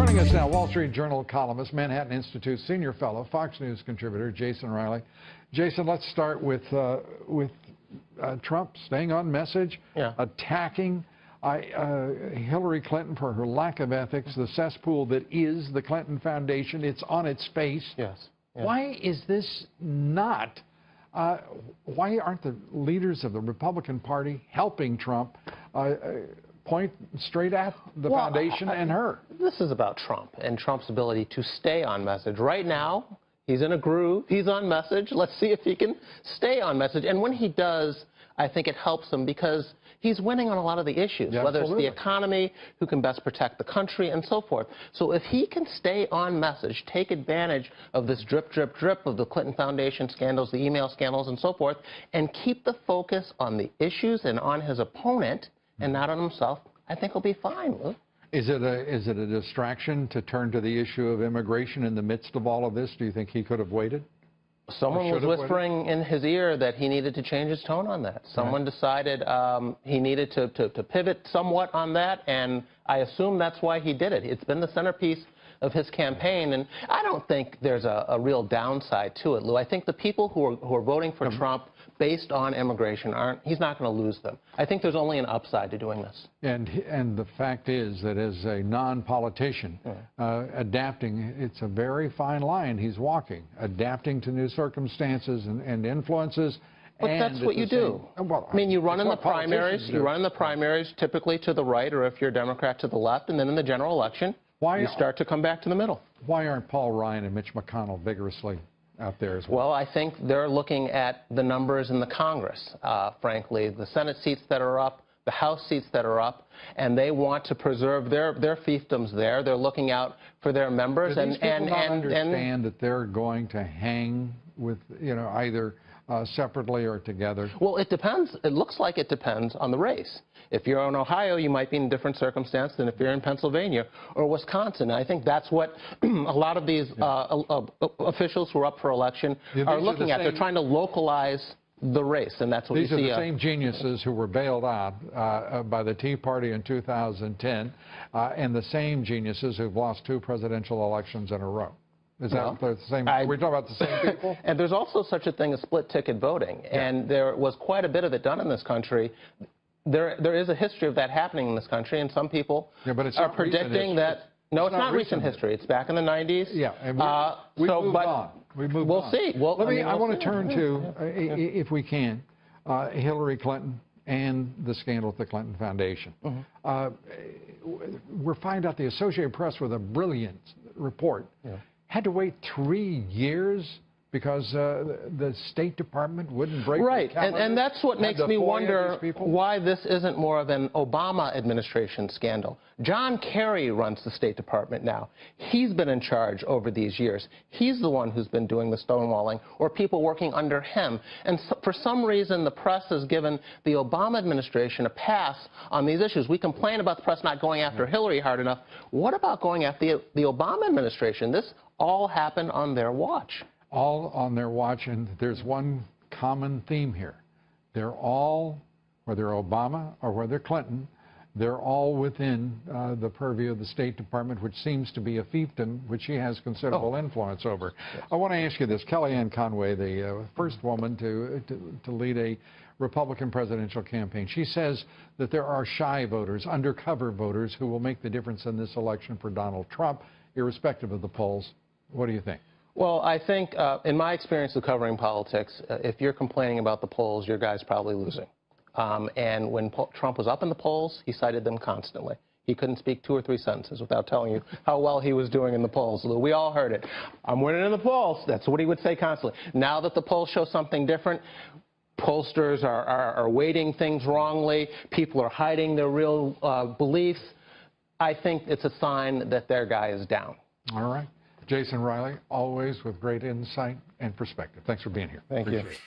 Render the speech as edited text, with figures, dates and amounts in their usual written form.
Joining us now, Wall Street Journal columnist, Manhattan Institute senior fellow, Fox News contributor, Jason Riley. Jason, let's start with Trump staying on message, attacking Hillary Clinton for her lack of ethics, the cesspool that is the Clinton Foundation. It's on its face. Yes. Why is this not? Why aren't the leaders of the Republican Party helping Trump point straight at the foundation and her? This is about Trump and Trump's ability to stay on message. Right now, he's in a groove. He's on message. Let's see if he can stay on message. And when he does, I think it helps him because he's winning on a lot of the issues, whether it's the economy, who can best protect the country, and so forth. So if he can stay on message, take advantage of this drip, drip, drip of the Clinton Foundation scandals, the email scandals, and so forth, and keep the focus on the issues and on his opponent and not on himself, I think he'll be fine, Lou. Is it a distraction to turn to the issue of immigration in the midst of all of this? Do you think he could have waited? Someone was whispering in his ear that he needed to change his tone on that. Someone decided he needed to pivot somewhat on that, and I assume that's why he did it. It's been the centerpiece of his campaign, and I don't think there's a real downside to it, Lou. I think the people who are voting for Trump based on immigration he's not going to lose them. I think there's only an upside to doing this. And the fact is that as a non-politician, adapting, it's a very fine line he's walking, adapting to new circumstances and influences. But that's what you do. Well, I mean, you run in the primaries. You run in the primaries typically to the right, or if you're a Democrat, to the left, and then in the general election, you start to come back to the middle. Why aren't Paul Ryan and Mitch McConnell vigorously out there as well? Well, I think they're looking at the numbers in the Congress, frankly, the Senate seats that are up, the House seats that are up, and they want to preserve their fiefdoms there. They're looking out for their members. Do these people not understand that they're going to hang with, either separately or together? Well, it depends. It looks like it depends on the race. If you're in Ohio, you might be in a different circumstance than if you're in Pennsylvania or Wisconsin. And I think that's what a lot of these officials who are up for election are looking at. They're trying to localize the race, and that's what these are the same geniuses who were bailed out by the Tea Party in 2010, and the same geniuses who've lost 2 presidential elections in a row. Is that the same? We're talking about the same people? And there's also such a thing as split-ticket voting, and there was quite a bit of it done in this country. There is a history of that happening in this country, and some people are predicting that. No, it's not recent history. It's back in the 90s. Yeah, and we moved on. We'll see. Well, I want to turn to, if we can, Hillary Clinton and the scandal at the Clinton Foundation. We find out the Associated Press, with a brilliant report, had to wait 3 years because the State Department wouldn't break the calendar. And that's what makes me wonder why this isn't more of an Obama administration scandal. John Kerry runs the State Department now. He's been in charge over these years. He's the one who's been doing the stonewalling, or people working under him. And so, for some reason, the press has given the Obama administration a pass on these issues. We complain about the press not going after Hillary hard enough. What about going after the Obama administration? This all happened on their watch. All on their watch, and there's one common theme here. They're all, whether Obama or whether Clinton, they're all within the purview of the State Department, which seems to be a fiefdom which she has considerable influence over. I want to ask you this. Kellyanne Conway, the first woman to lead a Republican presidential campaign, she says that there are shy voters, undercover voters, who will make the difference in this election for Donald Trump, irrespective of the polls. What do you think? Well, I think, in my experience of covering politics, if you're complaining about the polls, your guy's probably losing. And when Trump was up in the polls, he cited them constantly. He couldn't speak 2 or 3 sentences without telling you how well he was doing in the polls, Lou. We all heard it. I'm winning in the polls. That's what he would say constantly. Now that the polls show something different, pollsters are weighting things wrongly. People are hiding their real beliefs. I think it's a sign that their guy is down. All right. Jason Riley, always with great insight and perspective. Thanks for being here. Thank you. Appreciate it.